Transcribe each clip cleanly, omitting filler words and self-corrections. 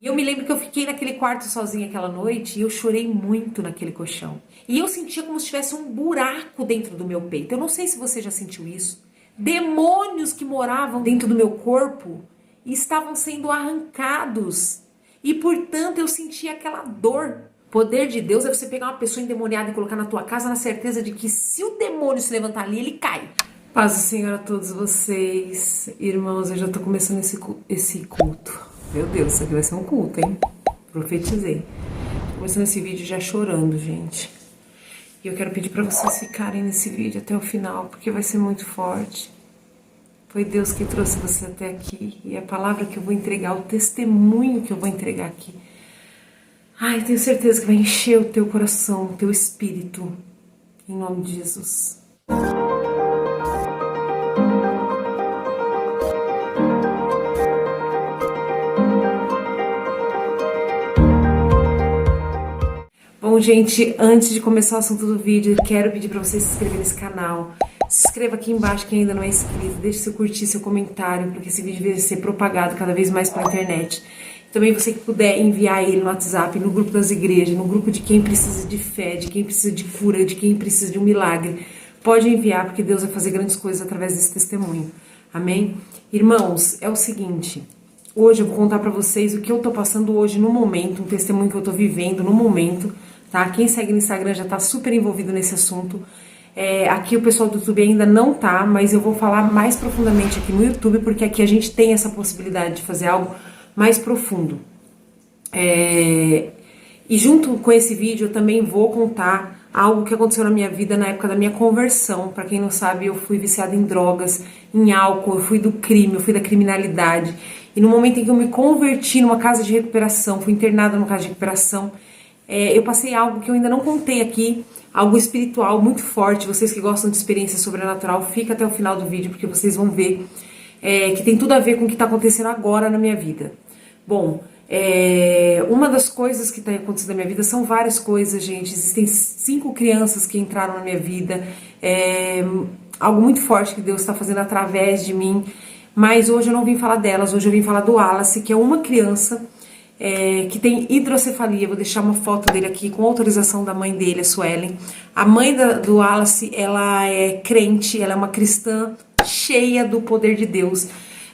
E eu me lembro que eu fiquei naquele quarto sozinha aquela noite e eu chorei muito naquele colchão. E eu sentia como se tivesse um buraco dentro do meu peito. Eu não sei se você já sentiu isso. Demônios que moravam dentro do meu corpo estavam sendo arrancados. E portanto eu sentia aquela dor. O poder de Deus é você pegar uma pessoa endemoniada e colocar na tua casa na certeza de que se o demônio se levantar ali, ele cai. Paz do Senhor a todos vocês. Irmãos, eu já tô começando esse culto. Meu Deus, isso aqui vai ser um culto, hein? Profetizei. Tô começando esse vídeo já chorando, gente. E eu quero pedir pra vocês ficarem nesse vídeo até o final, porque vai ser muito forte. Foi Deus que trouxe você até aqui. E a palavra que eu vou entregar, o testemunho que eu vou entregar aqui. Ai, tenho certeza que vai encher o teu coração, o teu espírito. Em nome de Jesus. Bom, gente, antes de começar o assunto do vídeo, quero pedir para você se inscrever nesse canal. Se inscreva aqui embaixo quem ainda não é inscrito, deixe seu curtir, seu comentário, porque esse vídeo vai ser propagado cada vez mais pela internet. Também você que puder enviar ele no WhatsApp, no grupo das igrejas, no grupo de quem precisa de fé, de quem precisa de cura, de quem precisa de um milagre. Pode enviar, porque Deus vai fazer grandes coisas através desse testemunho. Amém? Irmãos, é o seguinte... Hoje eu vou contar pra vocês o que eu tô passando hoje no momento, um testemunho que eu tô vivendo no momento, tá? Quem segue no Instagram já tá super envolvido nesse assunto. Aqui o pessoal do YouTube ainda não tá, mas eu vou falar mais profundamente aqui no YouTube, porque aqui a gente tem essa possibilidade de fazer algo mais profundo. E junto com esse vídeo eu também vou contar algo que aconteceu na minha vida na época da minha conversão. Pra quem não sabe, eu fui viciada em drogas, em álcool, eu fui do crime, eu fui da criminalidade. E no momento em que eu me converti numa casa de recuperação, fui internada numa casa de recuperação, eu passei algo que eu ainda não contei aqui, algo espiritual muito forte. Vocês que gostam de experiência sobrenatural, fica até o final do vídeo, porque vocês vão ver que tem tudo a ver com o que está acontecendo agora na minha vida. Bom, uma das coisas que está acontecendo na minha vida são várias coisas, gente. Existem 5 crianças que entraram na minha vida, algo muito forte que Deus está fazendo através de mim. Mas hoje eu não vim falar delas, hoje eu vim falar do Wallace, que é uma criança que tem hidrocefalia. Vou deixar uma foto dele aqui com autorização da mãe dele, a Suelen. A mãe do Wallace, ela é crente, ela é uma cristã cheia do poder de Deus.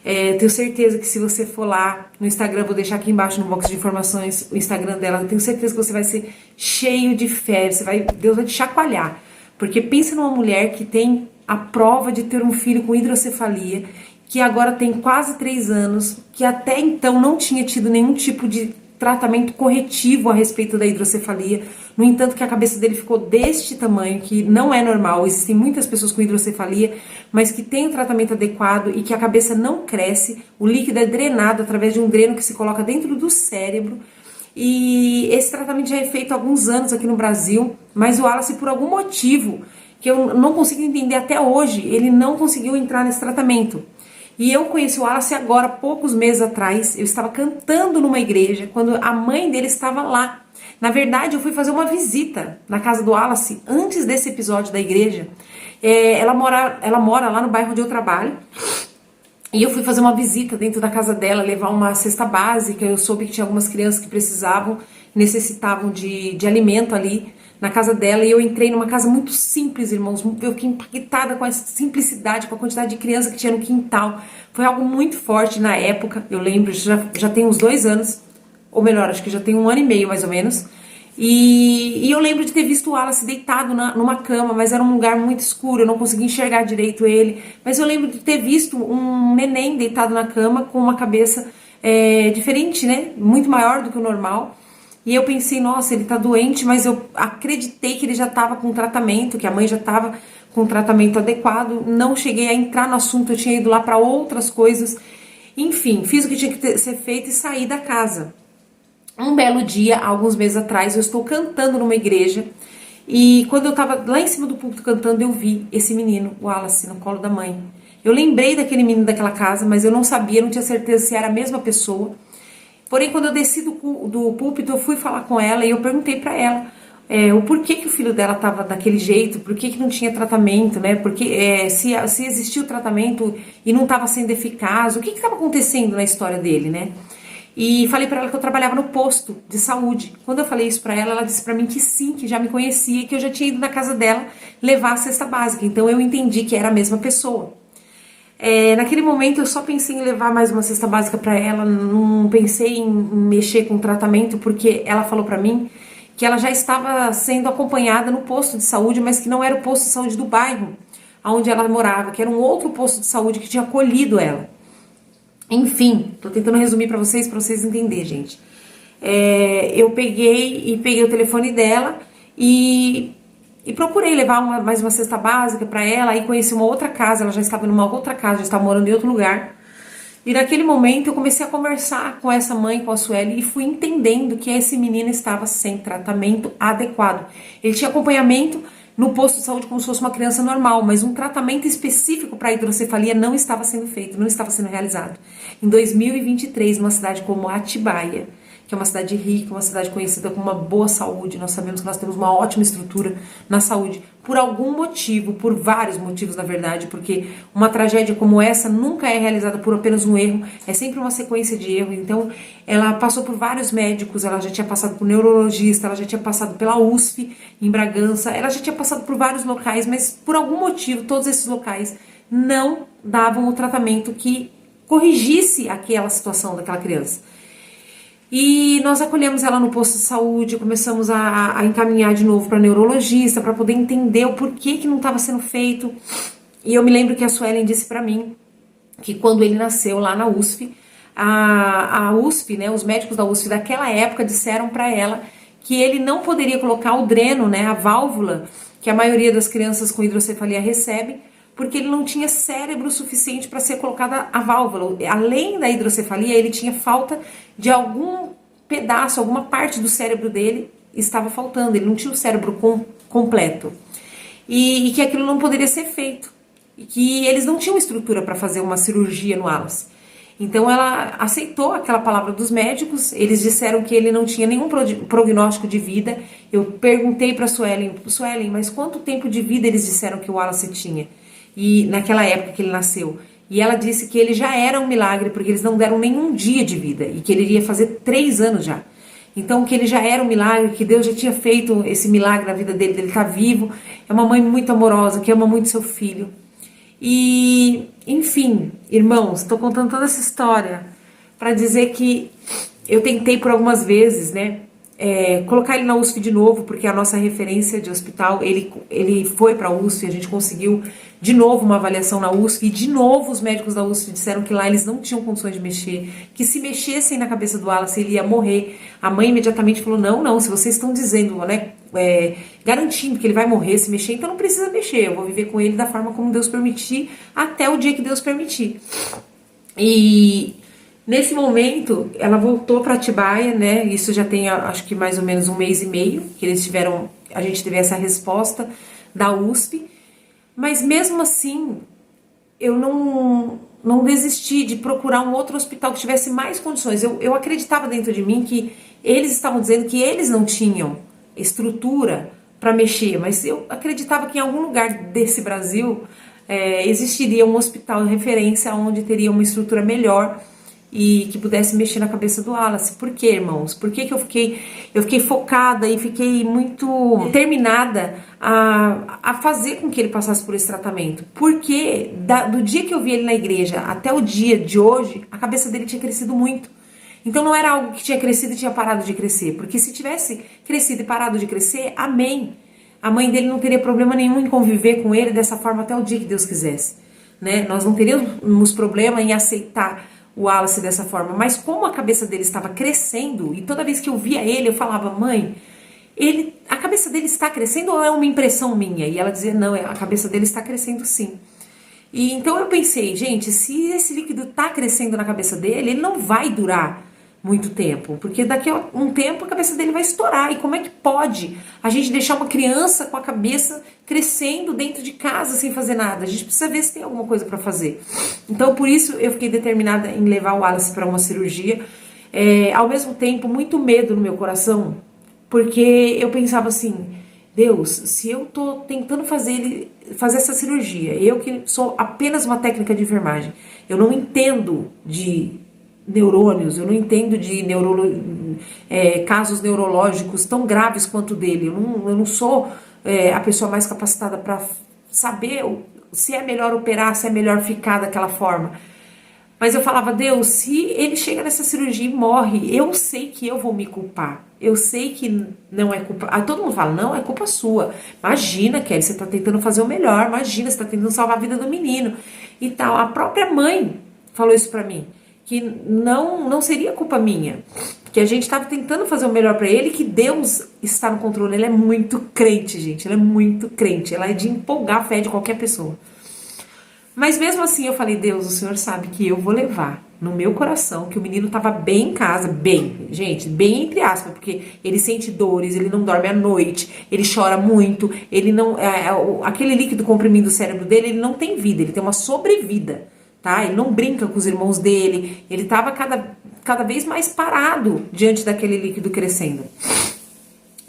Tenho certeza que se você for lá no Instagram, vou deixar aqui embaixo no box de informações o Instagram dela, tenho certeza que você vai ser cheio de fé, Deus vai te chacoalhar. Porque pensa numa mulher que tem a prova de ter um filho com hidrocefalia, que agora tem quase 3 anos, que até então não tinha tido nenhum tipo de tratamento corretivo a respeito da hidrocefalia. No entanto, que a cabeça dele ficou deste tamanho, que não é normal. Existem muitas pessoas com hidrocefalia, mas que têm o tratamento adequado e que a cabeça não cresce. O líquido é drenado através de um dreno que se coloca dentro do cérebro. E esse tratamento já é feito há alguns anos aqui no Brasil, mas o Wallace, por algum motivo, que eu não consigo entender até hoje, ele não conseguiu entrar nesse tratamento. E eu conheci o Wallace agora, poucos meses atrás. Eu estava cantando numa igreja quando a mãe dele estava lá. Na verdade, eu fui fazer uma visita na casa do Wallace antes desse episódio da igreja. Ela mora lá no bairro onde eu trabalho. E eu fui fazer uma visita dentro da casa dela, levar uma cesta básica. Eu soube que tinha algumas crianças que necessitavam de alimento ali na casa dela, e eu entrei numa casa muito simples, irmãos. Eu fiquei impactada com a simplicidade, com a quantidade de criança que tinha no quintal. Foi algo muito forte na época, eu lembro, já tem uns 2 anos, ou melhor, acho que já tem 1 ano e meio mais ou menos, e eu lembro de ter visto o Wallace deitado numa cama, mas era um lugar muito escuro, eu não conseguia enxergar direito ele, mas eu lembro de ter visto um neném deitado na cama com uma cabeça diferente, né, muito maior do que o normal. E eu pensei, nossa, ele tá doente, mas eu acreditei que ele já estava com tratamento, que a mãe já estava com tratamento adequado. Não cheguei a entrar no assunto, eu tinha ido lá para outras coisas. Enfim, fiz o que tinha que ser feito e saí da casa. Um belo dia, alguns meses atrás, eu estou cantando numa igreja. E quando eu estava lá em cima do púlpito cantando, eu vi esse menino, o Wallace, no colo da mãe. Eu lembrei daquele menino daquela casa, mas eu não sabia, não tinha certeza se era a mesma pessoa. Porém, quando eu desci do púlpito, eu fui falar com ela e eu perguntei pra ela o porquê que o filho dela estava daquele jeito, por que não tinha tratamento, né? Porque se existia o tratamento e não estava sendo eficaz, o que estava acontecendo na história dele, né? E falei para ela que eu trabalhava no posto de saúde. Quando eu falei isso para ela, ela disse para mim que sim, que já me conhecia e que eu já tinha ido na casa dela levar a cesta básica. Então eu entendi que era a mesma pessoa. Naquele momento eu só pensei em levar mais uma cesta básica para ela, não pensei em mexer com o tratamento, porque ela falou para mim que ela já estava sendo acompanhada no posto de saúde, mas que não era o posto de saúde do bairro onde ela morava, que era um outro posto de saúde que tinha acolhido ela. Enfim, tô tentando resumir para vocês entenderem, gente. Eu peguei o telefone dela e procurei levar mais uma cesta básica para ela. Aí conheci uma outra casa, ela já estava numa outra casa, já estava morando em outro lugar. E naquele momento eu comecei a conversar com essa mãe, com a Sueli, e fui entendendo que esse menino estava sem tratamento adequado. Ele tinha acompanhamento no posto de saúde como se fosse uma criança normal, mas um tratamento específico para hidrocefalia não estava sendo feito, não estava sendo realizado. Em 2023, numa cidade como Atibaia, que é uma cidade rica, uma cidade conhecida com uma boa saúde, nós sabemos que nós temos uma ótima estrutura na saúde, por algum motivo, por vários motivos na verdade, porque uma tragédia como essa nunca é realizada por apenas um erro, é sempre uma sequência de erros. Então ela passou por vários médicos, ela já tinha passado por neurologista, ela já tinha passado pela USP em Bragança, ela já tinha passado por vários locais, mas por algum motivo todos esses locais não davam o tratamento que corrigisse aquela situação daquela criança. E nós acolhemos ela no posto de saúde, começamos a encaminhar de novo para neurologista, para poder entender o porquê que não estava sendo feito. E eu me lembro que a Suelen disse para mim que quando ele nasceu lá na USP, a USP, né, os médicos da USP daquela época disseram para ela que ele não poderia colocar o dreno, né, a válvula que a maioria das crianças com hidrocefalia recebe, porque ele não tinha cérebro suficiente para ser colocada a válvula. Além da hidrocefalia, ele tinha falta de algum pedaço, alguma parte do cérebro dele estava faltando, ele não tinha o cérebro completo. E que aquilo não poderia ser feito. E que eles não tinham estrutura para fazer uma cirurgia no Wallace. Então ela aceitou aquela palavra dos médicos, eles disseram que ele não tinha nenhum prognóstico de vida. Eu perguntei para Suelen, mas quanto tempo de vida eles disseram que o Wallace tinha? E naquela época que ele nasceu. E ela disse que ele já era um milagre, porque eles não deram nenhum dia de vida, e que ele iria fazer 3 anos já. Então que ele já era um milagre, que Deus já tinha feito esse milagre na vida dele estar vivo. É uma mãe muito amorosa, que ama muito seu filho. E, enfim, irmãos, estou contando toda essa história para dizer que eu tentei por algumas vezes, né, colocar ele na USP de novo, porque a nossa referência de hospital, ele foi para a USP, a gente conseguiu de novo uma avaliação na USP, e de novo os médicos da USP disseram que lá eles não tinham condições de mexer, que se mexessem na cabeça do Wallace ele ia morrer. A mãe imediatamente falou, não, se vocês estão dizendo, né, garantindo que ele vai morrer se mexer, então não precisa mexer, eu vou viver com ele da forma como Deus permitir, até o dia que Deus permitir. E nesse momento, ela voltou para Atibaia, né? Isso já tem, acho que mais ou menos 1 mês e meio que a gente teve essa resposta da USP. Mas mesmo assim, eu não desisti de procurar um outro hospital que tivesse mais condições. Eu acreditava dentro de mim que eles estavam dizendo que eles não tinham estrutura para mexer, mas eu acreditava que em algum lugar desse Brasil existiria um hospital de referência onde teria uma estrutura melhor e que pudesse mexer na cabeça do Wallace. Por quê, irmãos? Por que eu fiquei focada e fiquei muito determinada a fazer com que ele passasse por esse tratamento? Porque do dia que eu vi ele na igreja até o dia de hoje, a cabeça dele tinha crescido muito. Então não era algo que tinha crescido e tinha parado de crescer, porque se tivesse crescido e parado de crescer, amém. A mãe dele não teria problema nenhum em conviver com ele dessa forma até o dia que Deus quisesse, né? Nós não teríamos problema em aceitar o Wallace dessa forma, mas como a cabeça dele estava crescendo, e toda vez que eu via ele, eu falava, mãe, a cabeça dele está crescendo ou é uma impressão minha? E ela dizia, não, a cabeça dele está crescendo sim. E então eu pensei, gente, se esse líquido está crescendo na cabeça dele, ele não vai durar muito tempo, porque daqui a um tempo a cabeça dele vai estourar. E como é que pode a gente deixar uma criança com a cabeça crescendo dentro de casa sem fazer nada? A gente precisa ver se tem alguma coisa para fazer. Então por isso eu fiquei determinada em levar o Wallace para uma cirurgia. Ao mesmo tempo muito medo no meu coração, porque eu pensava assim, Deus, se eu tô tentando fazer essa cirurgia, eu que sou apenas uma técnica de enfermagem, eu não entendo de neurônios, eu não entendo de casos neurológicos tão graves quanto o dele. Eu não sou a pessoa mais capacitada para saber se é melhor operar, se é melhor ficar daquela forma. Mas eu falava, Deus, se ele chega nessa cirurgia e morre, eu sei que eu vou me culpar. Eu sei que não é culpa... Aí todo mundo fala, não, é culpa sua. Imagina, Kelly, você tá tentando fazer o melhor. Imagina, você tá tentando salvar a vida do menino. E tal. A própria mãe falou isso pra mim. Que não seria culpa minha. Que a gente tava tentando fazer o melhor pra ele. Que Deus está no controle. Ele é muito crente, gente. Ele é muito crente. Ela é de empolgar a fé de qualquer pessoa. Mas mesmo assim eu falei, Deus, o Senhor sabe que eu vou levar no meu coração que o menino estava bem em casa, bem, gente, bem entre aspas, porque ele sente dores, ele não dorme à noite, ele chora muito, ele não, aquele líquido comprimindo o cérebro dele, ele não tem vida, ele tem uma sobrevida, tá? Ele não brinca com os irmãos dele, ele estava cada vez mais parado diante daquele líquido crescendo.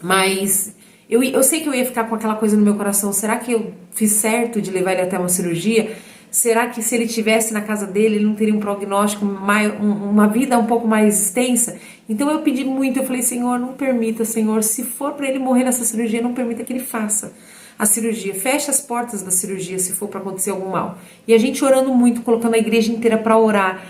Mas eu sei que eu ia ficar com aquela coisa no meu coração, será que eu fiz certo de levar ele até uma cirurgia? Será que se ele tivesse na casa dele, ele não teria um prognóstico, uma vida um pouco mais extensa? Então eu pedi muito, eu falei, Senhor, não permita, Senhor, se for para ele morrer nessa cirurgia, não permita que ele faça a cirurgia. Feche as portas da cirurgia se for para acontecer algum mal. E a gente orando muito, colocando a igreja inteira para orar,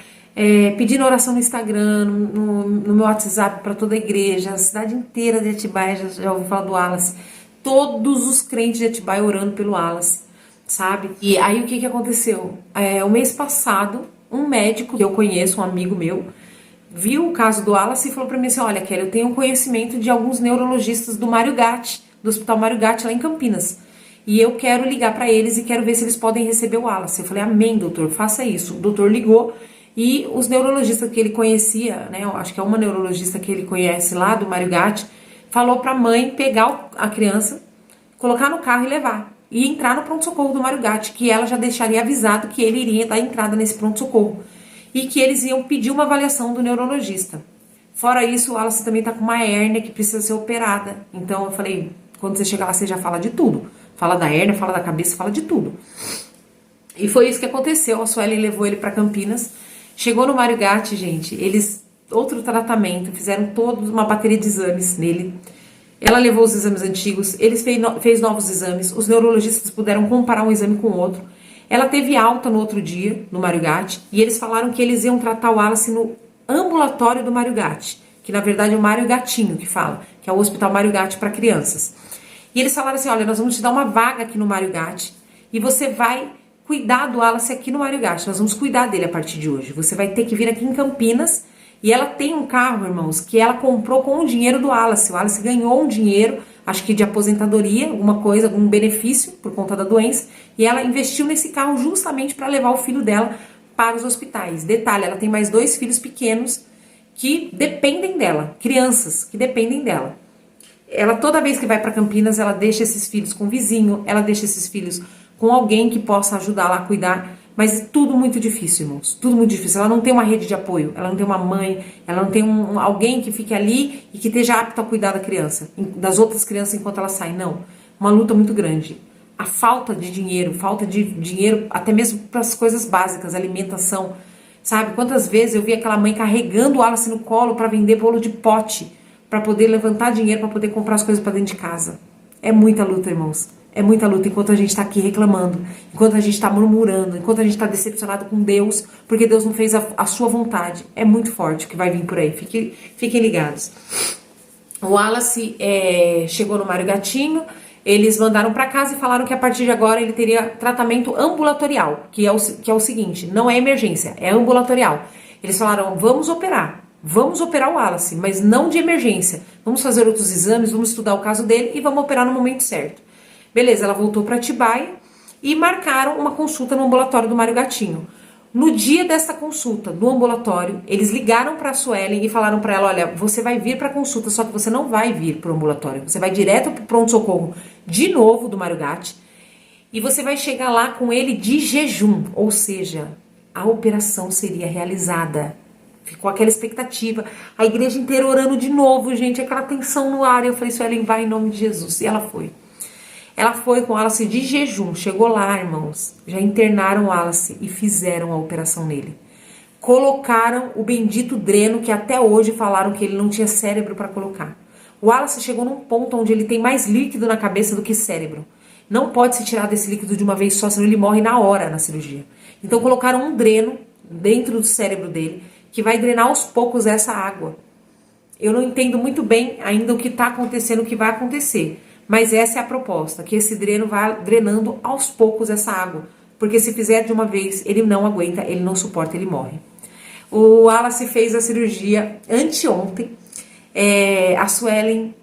pedindo oração no Instagram, no meu WhatsApp para toda a igreja, a cidade inteira de Atibaia já ouviu falar do Wallace. Todos os crentes de Atibaia orando pelo Wallace. Sabe? E aí o que aconteceu? O mês passado, um médico que eu conheço, um amigo meu, viu o caso do Wallace e falou pra mim assim, olha, Kelly, eu tenho conhecimento de alguns neurologistas do Mário Gatti, do Hospital Mário Gatti lá em Campinas, e eu quero ligar pra eles e quero ver se eles podem receber o Wallace. Eu falei, amém, doutor, faça isso. O doutor ligou e os neurologistas que ele conhecia, né, eu acho que é uma neurologista que ele conhece lá do Mário Gatti, falou pra mãe pegar a criança, colocar no carro e levar. E entrar no pronto-socorro do Mário Gatti, que ela já deixaria avisado que ele iria dar entrada nesse pronto-socorro. E que eles iam pedir uma avaliação do neurologista. Fora isso, o Wallace também tá com uma hérnia que precisa ser operada. Então eu falei, quando você chegar lá, você já fala de tudo. Fala da hérnia, fala da cabeça, fala de tudo. E foi isso que aconteceu. A Suelen levou ele para Campinas. Chegou no Mário Gatti, gente, eles... Outro tratamento, fizeram toda uma bateria de exames nele. Ela levou os exames antigos, eles fez novos exames, os neurologistas puderam comparar um exame com o outro. Ela teve alta no outro dia, no Mário Gatti, e eles falaram que eles iam tratar o Wallace no ambulatório do Mário Gatti, que na verdade é o Mário Gatinho que fala, que é o Hospital Mário Gatti para crianças. E eles falaram assim, olha, nós vamos te dar uma vaga aqui no Mário Gatti, e você vai cuidar do Wallace aqui no Mário Gatti, nós vamos cuidar dele a partir de hoje. Você vai ter que vir aqui em Campinas. E ela tem um carro, irmãos, que ela comprou com o dinheiro do Wallace. O Wallace ganhou um dinheiro, acho que de aposentadoria, alguma coisa, algum benefício por conta da doença. E ela investiu nesse carro justamente para levar o filho dela para os hospitais. Detalhe, ela tem mais 2 filhos pequenos que dependem dela, crianças que dependem dela. Ela, toda vez que vai para Campinas, ela deixa esses filhos com o vizinho, ela deixa esses filhos com alguém que possa ajudar lá a cuidar. Mas é tudo muito difícil, irmãos. Tudo muito difícil. Ela não tem uma rede de apoio. Ela não tem uma mãe. Ela não tem alguém que fique ali e que esteja apto a cuidar da criança. Das outras crianças enquanto ela sai. Não. Uma luta muito grande. A falta de dinheiro até mesmo para as coisas básicas. Alimentação. Sabe? Quantas vezes eu vi aquela mãe carregando o Wallace no colo para vender bolo de pote. Para poder levantar dinheiro, para poder comprar as coisas para dentro de casa. É muita luta, irmãos. É muita luta enquanto a gente está aqui reclamando, enquanto a gente está murmurando, enquanto a gente está decepcionado com Deus, porque Deus não fez a sua vontade. É muito forte o que vai vir por aí, fiquem ligados. O Wallace chegou no Mário Gatinho, eles mandaram para casa e falaram que a partir de agora ele teria tratamento ambulatorial, que é o seguinte, não é emergência, é ambulatorial. Eles falaram, vamos operar o Wallace, mas não de emergência. Vamos fazer outros exames, vamos estudar o caso dele e vamos operar no momento certo. Beleza, ela voltou para Atibaia e marcaram uma consulta no ambulatório do Mário Gatinho. No dia dessa consulta, no ambulatório, eles ligaram para a Suelen e falaram para ela, olha, você vai vir para a consulta, só que você não vai vir para o ambulatório. Você vai direto para o pronto-socorro de novo do Mário Gatti e você vai chegar lá com ele de jejum, ou seja, a operação seria realizada. Ficou aquela expectativa, a igreja inteira orando de novo, gente, aquela tensão no ar. Eu falei, Suelen, vai em nome de Jesus. E ela foi. Ela foi com o Wallace de jejum, chegou lá, irmãos, já internaram o Wallace e fizeram a operação nele. colocaram o bendito dreno, que até hoje falaram que ele não tinha cérebro para colocar. O Wallace chegou num ponto onde ele tem mais líquido na cabeça do que cérebro. Não pode se tirar desse líquido de uma vez só, senão ele morre na hora na cirurgia. Então colocaram um dreno dentro do cérebro dele, que vai drenar aos poucos essa água. Eu não entendo muito bem ainda o que está acontecendo, o que vai acontecer. Mas essa é a proposta, que esse dreno vá drenando aos poucos essa água. Porque se fizer de uma vez, ele não aguenta, ele não suporta, ele morre. O Wallace fez a cirurgia anteontem. A Suelen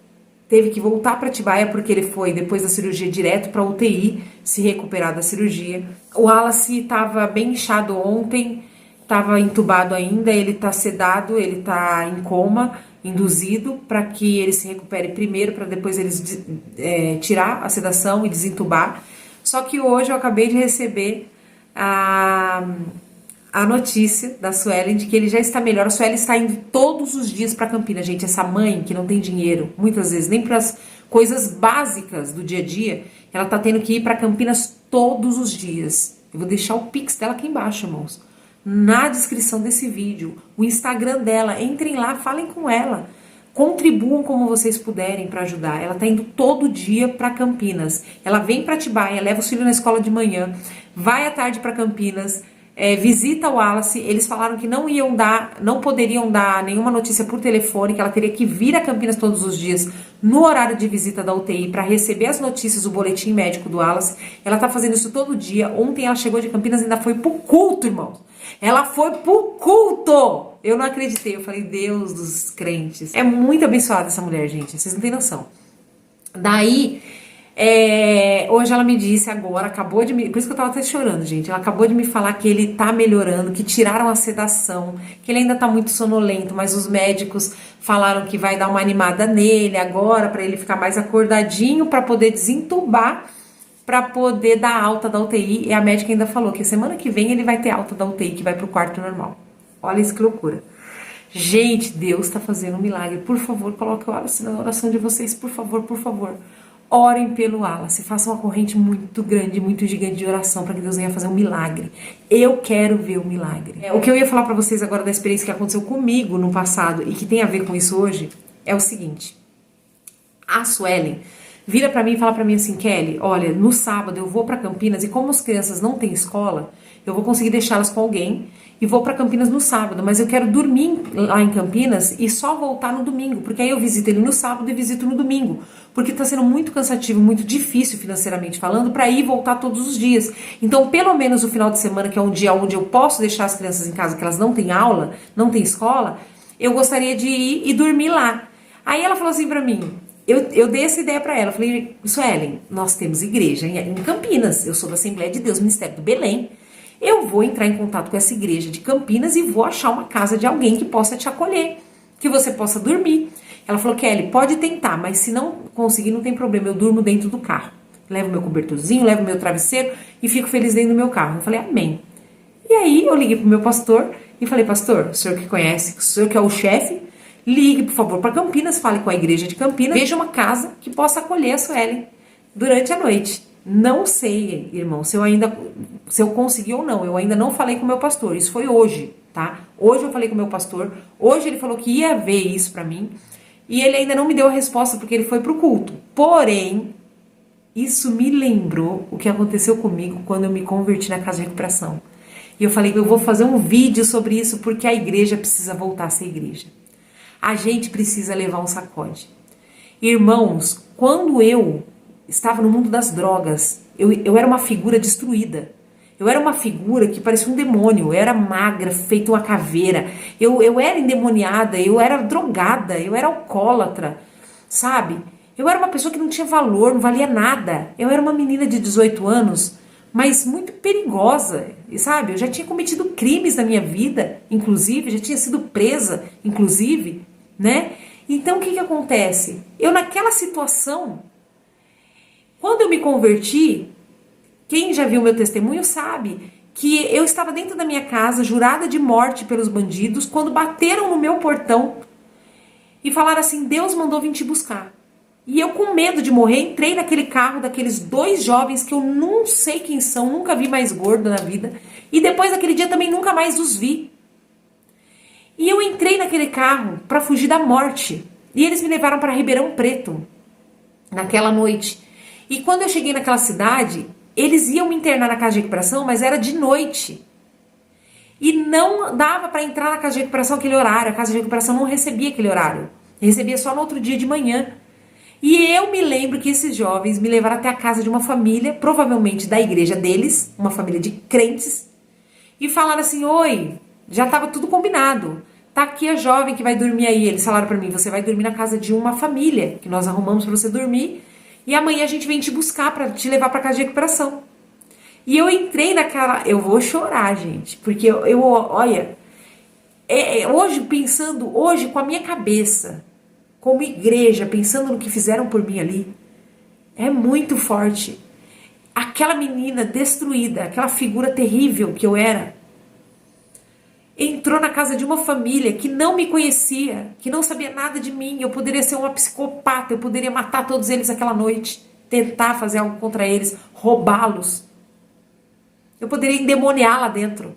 teve que voltar para Atibaia porque ele foi, depois da cirurgia, direto para UTI, se recuperar da cirurgia. O Wallace estava bem inchado ontem, estava entubado ainda, ele está sedado, ele está em coma, induzido, para que ele se recupere primeiro, para depois eles tirar a sedação e desentubar. Só que hoje eu acabei de receber a notícia da Suelen de que ele já está melhor. A Suelen está indo todos os dias para Campinas, gente. Essa mãe que não tem dinheiro, muitas vezes, nem para as coisas básicas do dia a dia, ela está tendo que ir para Campinas todos os dias. Eu vou deixar o Pix dela aqui embaixo, irmãos, na descrição desse vídeo, o Instagram dela. Entrem lá, falem com ela, contribuam como vocês puderem para ajudar. Ela tá indo todo dia para Campinas. Ela vem para Atibaia, leva os filhos na escola de manhã, vai à tarde para Campinas, visita o Wallace. Eles falaram que não poderiam dar nenhuma notícia por telefone, que ela teria que vir a Campinas todos os dias no horário de visita da UTI para receber as notícias, o boletim médico do Wallace. Ela tá fazendo isso todo dia. Ontem ela chegou de Campinas e ainda foi pro culto, irmãos. Ela foi pro culto! Eu não acreditei, eu falei, Deus dos crentes. É muito abençoada essa mulher, gente, vocês não têm noção. Daí, hoje ela me disse agora, por isso que eu tava até chorando, gente. Ela acabou de me falar que ele tá melhorando, que tiraram a sedação, que ele ainda tá muito sonolento, mas os médicos falaram que vai dar uma animada nele agora, pra ele ficar mais acordadinho, pra poder desentubar, para poder dar alta da UTI. E a médica ainda falou que semana que vem ele vai ter alta da UTI, que vai pro quarto normal. Olha isso que loucura. Gente, Deus tá fazendo um milagre. Por favor, coloque o Wallace na oração de vocês, por favor, por favor. Orem pelo Wallace, façam uma corrente muito grande, muito gigante de oração para que Deus venha fazer um milagre. Eu quero ver o milagre. O que eu ia falar para vocês agora da experiência que aconteceu comigo no passado e que tem a ver com isso hoje é o seguinte. A Suelen vira pra mim e fala pra mim assim, Kelly, olha, no sábado eu vou pra Campinas e como as crianças não têm escola, eu vou conseguir deixá-las com alguém e vou pra Campinas no sábado, mas eu quero dormir lá em Campinas e só voltar no domingo, porque aí eu visito ele no sábado e visito no domingo, porque tá sendo muito cansativo, muito difícil financeiramente falando, pra ir e voltar todos os dias. Então, pelo menos o final de semana, que é um dia onde eu posso deixar as crianças em casa, que elas não têm aula, não têm escola, eu gostaria de ir e dormir lá. Aí ela falou assim pra mim, eu dei essa ideia pra ela, eu falei, Suelen, nós temos igreja em Campinas, eu sou da Assembleia de Deus, Ministério do Belém, eu vou entrar em contato com essa igreja de Campinas e vou achar uma casa de alguém que possa te acolher, que você possa dormir. Ela falou, Kelly, pode tentar, mas se não conseguir, não tem problema, eu durmo dentro do carro. Levo meu cobertorzinho, levo meu travesseiro e fico feliz dentro do meu carro. Eu falei, amém. E aí eu liguei pro meu pastor e falei, pastor, o senhor que conhece, o senhor que é o chefe, ligue, por favor, para Campinas, fale com a igreja de Campinas, veja uma casa que possa acolher a Suelen durante a noite. Não sei, irmão, se eu consegui ou não, eu ainda não falei com o meu pastor, isso foi hoje, tá? Hoje eu falei com o meu pastor, hoje ele falou que ia ver isso pra mim, e ele ainda não me deu a resposta porque ele foi pro culto. Porém, isso me lembrou o que aconteceu comigo quando eu me converti na casa de recuperação. E eu falei que eu vou fazer um vídeo sobre isso porque a igreja precisa voltar a ser igreja. A gente precisa levar um sacode. Irmãos, quando eu estava no mundo das drogas, eu era uma figura destruída. Eu era uma figura que parecia um demônio. Eu era magra, feita uma caveira. Eu era endemoniada, eu era drogada, eu era alcoólatra, sabe? Eu era uma pessoa que não tinha valor, não valia nada. Eu era uma menina de 18 anos, mas muito perigosa, sabe? Eu já tinha cometido crimes na minha vida, inclusive, já tinha sido presa, inclusive, né? Então, o que acontece? Eu, naquela situação, quando eu me converti, quem já viu meu testemunho sabe que eu estava dentro da minha casa, jurada de morte pelos bandidos, quando bateram no meu portão e falaram assim, Deus mandou vir te buscar. E eu, com medo de morrer, entrei naquele carro daqueles 2 jovens que eu não sei quem são, nunca vi mais gordo na vida. E depois daquele dia também nunca mais os vi. naquele carro para fugir da morte. E eles me levaram para Ribeirão Preto naquela noite. E quando eu cheguei naquela cidade, eles iam me internar na casa de recuperação, mas era de noite. E não dava para entrar na casa de recuperação aquele horário. A casa de recuperação não recebia aquele horário. Recebia só no outro dia de manhã. E eu me lembro que esses jovens me levaram até a casa de uma família, provavelmente da igreja deles, uma família de crentes, e falaram assim: oi, já estava tudo combinado. Tá aqui a jovem que vai dormir aí. Eles falaram para mim: você vai dormir na casa de uma família que nós arrumamos para você dormir. E amanhã a gente vem te buscar para te levar para casa de recuperação. E eu entrei naquela... Eu vou chorar, gente. Porque olha... hoje, pensando... Hoje, com a minha cabeça, como igreja, pensando no que fizeram por mim ali, é muito forte. Aquela menina destruída, aquela figura terrível que eu era, entrou na casa de uma família que não me conhecia, que não sabia nada de mim. Eu poderia ser uma psicopata, eu poderia matar todos eles aquela noite, tentar fazer algo contra eles, roubá-los. Eu poderia endemoniar lá dentro.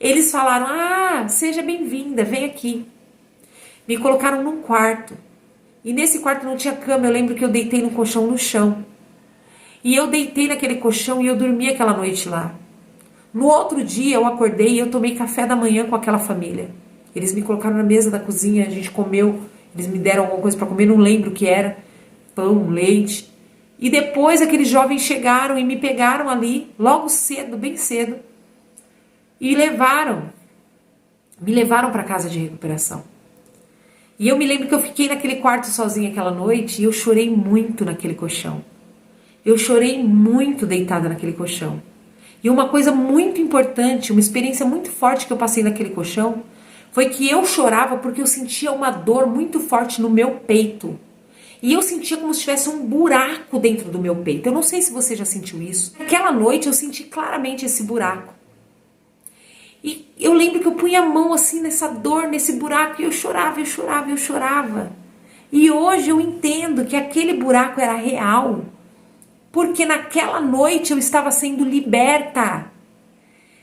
Eles falaram: ah, seja bem-vinda, vem aqui. Me colocaram num quarto. E nesse quarto não tinha cama. Eu lembro que eu deitei no colchão no chão. E eu deitei naquele colchão e eu dormi aquela noite lá. No outro dia eu acordei e eu tomei café da manhã com aquela família. Eles me colocaram na mesa da cozinha, a gente comeu, eles me deram alguma coisa para comer, não lembro o que era, pão, leite. E depois aqueles jovens chegaram e me pegaram ali, logo cedo, bem cedo, e me levaram para casa de recuperação. E eu me lembro que eu fiquei naquele quarto sozinha aquela noite e eu chorei muito naquele colchão. Eu chorei muito deitada naquele colchão. E uma coisa muito importante, uma experiência muito forte que eu passei naquele colchão, foi que eu chorava porque eu sentia uma dor muito forte no meu peito. E eu sentia como se tivesse um buraco dentro do meu peito. Eu não sei se você já sentiu isso. Naquela noite eu senti claramente esse buraco. E eu lembro que eu punha a mão assim nessa dor, nesse buraco, e eu chorava, eu chorava, eu chorava. E hoje eu entendo que aquele buraco era real. Porque naquela noite eu estava sendo liberta.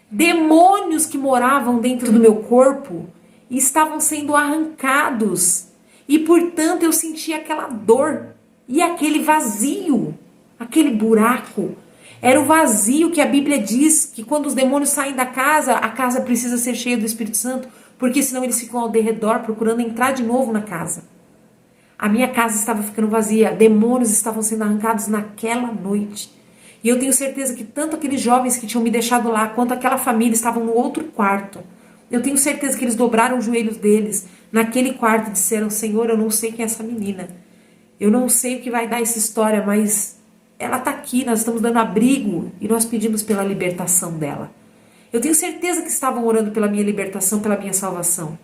Demônios que moravam dentro do meu corpo estavam sendo arrancados. E portanto eu sentia aquela dor e aquele vazio, aquele buraco. Era o vazio que a Bíblia diz que quando os demônios saem da casa, a casa precisa ser cheia do Espírito Santo, porque senão eles ficam ao derredor procurando entrar de novo na casa. A minha casa estava ficando vazia, demônios estavam sendo arrancados naquela noite. E eu tenho certeza que tanto aqueles jovens que tinham me deixado lá, quanto aquela família estavam no outro quarto. Eu tenho certeza que eles dobraram os joelhos deles naquele quarto e disseram: Senhor, eu não sei quem é essa menina. Eu não sei o que vai dar essa história, mas ela está aqui, nós estamos dando abrigo e nós pedimos pela libertação dela. Eu tenho certeza que estavam orando pela minha libertação, pela minha salvação.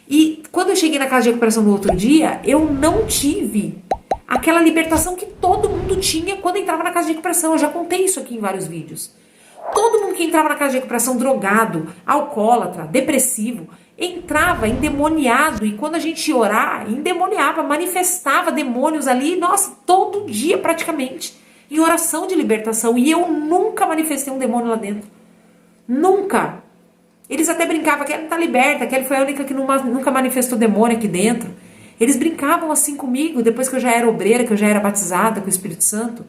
E quando eu cheguei na casa de recuperação no outro dia, eu não tive aquela libertação que todo mundo tinha quando entrava na casa de recuperação. Eu já contei isso aqui em vários vídeos. Todo mundo que entrava na casa de recuperação drogado, alcoólatra, depressivo, entrava endemoniado. E quando a gente ia orar, endemoniava, manifestava demônios ali, nossa, todo dia praticamente, em oração de libertação. E eu nunca manifestei um demônio lá dentro. Nunca. Eles até brincavam que ela não tá liberta, que ela foi a única que nunca manifestou demônio aqui dentro. Eles brincavam assim comigo, depois que eu já era obreira, que eu já era batizada com o Espírito Santo.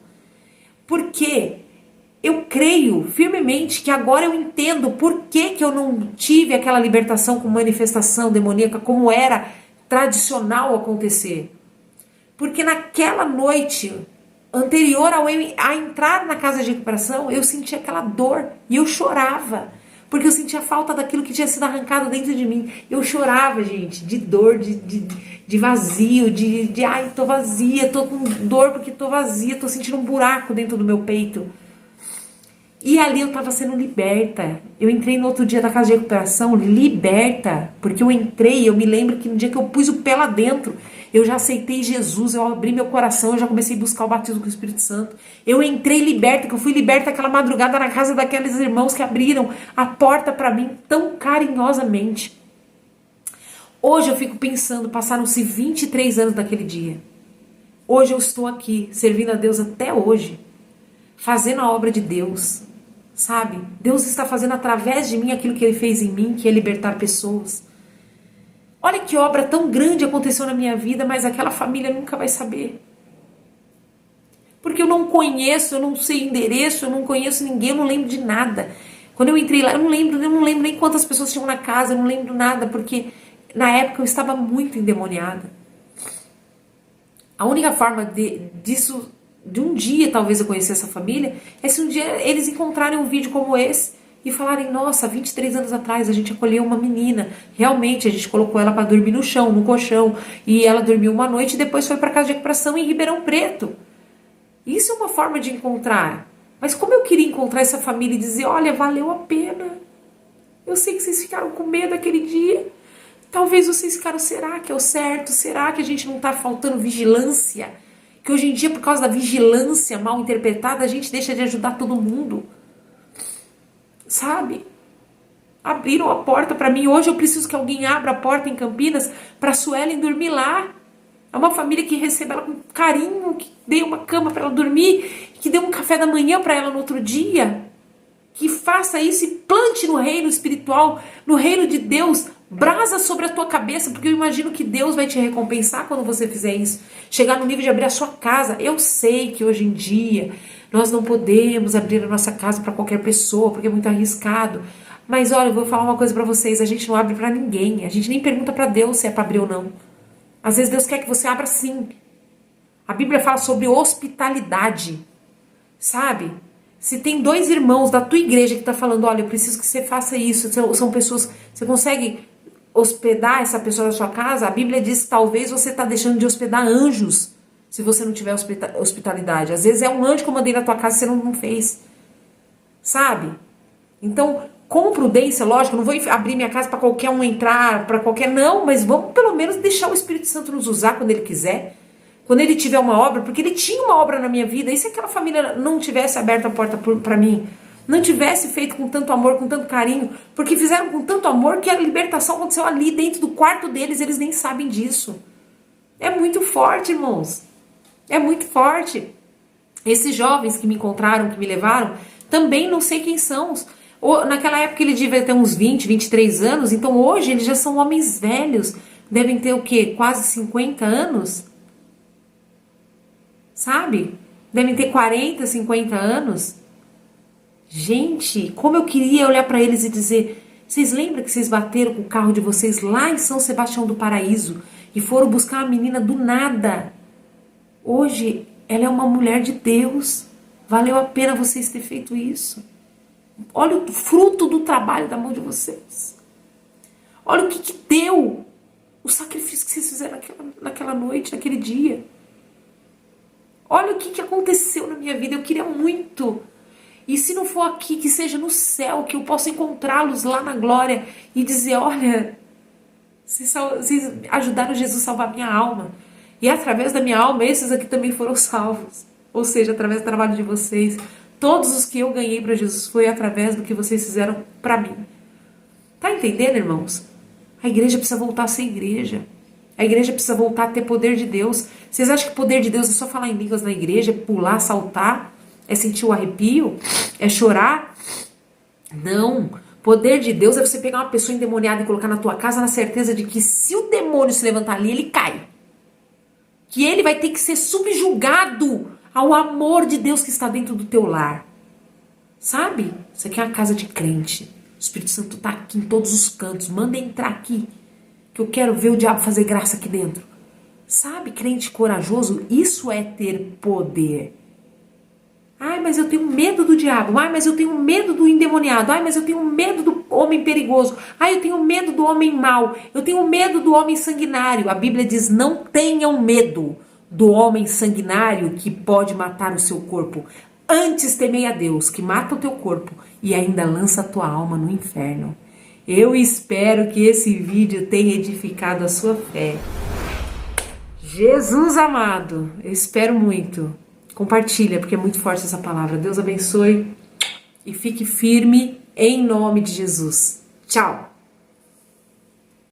Porque eu creio firmemente que agora eu entendo por que eu não tive aquela libertação com manifestação demoníaca como era tradicional acontecer. Porque naquela noite anterior a entrar na casa de recuperação, eu sentia aquela dor e eu chorava. Porque eu sentia falta daquilo que tinha sido arrancado dentro de mim. Eu chorava, gente, de dor, de vazio, ai, tô vazia, tô com dor porque tô vazia, tô sentindo um buraco dentro do meu peito. E ali eu tava sendo liberta. Eu entrei no outro dia da casa de recuperação, liberta, porque eu entrei, eu me lembro que no dia que eu pus o pé lá dentro, eu já aceitei Jesus, eu abri meu coração, eu já comecei a buscar o batismo com o Espírito Santo. Eu entrei liberta, que eu fui liberta aquela madrugada na casa daqueles irmãos que abriram a porta para mim tão carinhosamente. Hoje eu fico pensando, passaram-se 23 anos daquele dia. Hoje eu estou aqui, servindo a Deus até hoje, fazendo a obra de Deus, sabe? Deus está fazendo através de mim aquilo que Ele fez em mim, que é libertar pessoas. Olha que obra tão grande aconteceu na minha vida, mas aquela família nunca vai saber. Porque eu não conheço, eu não sei endereço, eu não conheço ninguém, eu não lembro de nada. Quando eu entrei lá, eu não lembro nem quantas pessoas tinham na casa, eu não lembro nada, porque na época eu estava muito endemoniada. A única forma de um dia talvez eu conhecer essa família, é se um dia eles encontrarem um vídeo como esse e falarem, nossa, 23 anos atrás a gente acolheu uma menina, realmente a gente colocou ela para dormir no chão, no colchão, e ela dormiu uma noite e depois foi para casa de recuperação em Ribeirão Preto. Isso é uma forma de encontrar. Mas como eu queria encontrar essa família e dizer, olha, valeu a pena. Eu sei que vocês ficaram com medo aquele dia. Talvez vocês ficaram, será que é o certo? Será que a gente não está faltando vigilância? Que hoje em dia, por causa da vigilância mal interpretada, a gente deixa de ajudar todo mundo. Sabe? Abriram a porta para mim. Hoje eu preciso que alguém abra a porta em Campinas para a Suelen dormir lá. É uma família que recebe ela com carinho, que dê uma cama para ela dormir, que dê um café da manhã para ela no outro dia. Que faça isso e plante no reino espiritual, no reino de Deus, brasa sobre a tua cabeça, porque eu imagino que Deus vai te recompensar quando você fizer isso. Chegar no nível de abrir a sua casa. Eu sei que hoje em dia nós não podemos abrir a nossa casa para qualquer pessoa, porque é muito arriscado. Mas olha, eu vou falar uma coisa para vocês, a gente não abre para ninguém, a gente nem pergunta para Deus se é para abrir ou não. Às vezes Deus quer que você abra sim. A Bíblia fala sobre hospitalidade, sabe? Se tem 2 irmãos da tua igreja que tá falando, olha, eu preciso que você faça isso, são pessoas, você consegue hospedar essa pessoa na sua casa? A Bíblia diz que talvez você tá deixando de hospedar anjos, se você não tiver hospitalidade. Às vezes é um anjo que eu mandei na tua casa e você não fez, sabe? Então, com prudência, lógico, eu não vou abrir minha casa para qualquer um entrar, para qualquer... Não, mas vamos pelo menos deixar o Espírito Santo nos usar quando ele quiser. Quando ele tiver uma obra, porque ele tinha uma obra na minha vida. E se aquela família não tivesse aberto a porta para mim? Não tivesse feito com tanto amor, com tanto carinho? Porque fizeram com tanto amor que a libertação aconteceu ali dentro do quarto deles. Eles nem sabem disso. É muito forte, irmãos. É muito forte. Esses jovens que me encontraram, que me levaram, também não sei quem são. Naquela época ele devia ter uns 20, 23 anos. Então hoje eles já são homens velhos. Devem ter o quê? Quase 50 anos? Sabe? Devem ter 40, 50 anos. Gente, como eu queria olhar para eles e dizer, vocês lembram que vocês bateram com o carro de vocês lá em São Sebastião do Paraíso e foram buscar uma menina do nada? Hoje ela é uma mulher de Deus. Valeu a pena vocês terem feito isso. Olha o fruto do trabalho da mão de vocês. Olha o que deu o sacrifício que vocês fizeram naquela noite, naquele dia. Olha o que aconteceu na minha vida. Eu queria muito. E se não for aqui, que seja no céu, que eu possa encontrá-los lá na glória e dizer, olha, vocês ajudaram Jesus a salvar minha alma. E através da minha alma, esses aqui também foram salvos. Ou seja, através do trabalho de vocês. Todos os que eu ganhei para Jesus foi através do que vocês fizeram para mim. Tá entendendo, irmãos? A igreja precisa voltar a ser igreja. A igreja precisa voltar a ter poder de Deus. Vocês acham que o poder de Deus é só falar em línguas na igreja, é pular, saltar, é sentir o arrepio, é chorar? Não. Poder de Deus é você pegar uma pessoa endemoniada e colocar na tua casa na certeza de que se o demônio se levantar ali, ele cai. Que ele vai ter que ser subjugado ao amor de Deus que está dentro do teu lar. Sabe? Isso aqui é uma casa de crente. O Espírito Santo está aqui em todos os cantos. Manda entrar aqui, que eu quero ver o diabo fazer graça aqui dentro. Sabe, crente corajoso, isso é ter poder. Ai, mas eu tenho medo do diabo. Ai, mas eu tenho medo do endemoniado. Ai, mas eu tenho medo do homem perigoso. Ai, eu tenho medo do homem mau. Eu tenho medo do homem sanguinário. A Bíblia diz, não tenham medo do homem sanguinário que pode matar o seu corpo. Antes temei a Deus, que mata o teu corpo e ainda lança a tua alma no inferno. Eu espero que esse vídeo tenha edificado a sua fé. Jesus amado, eu espero muito. Compartilha, porque é muito forte essa palavra. Deus abençoe e fique firme em nome de Jesus. Tchau!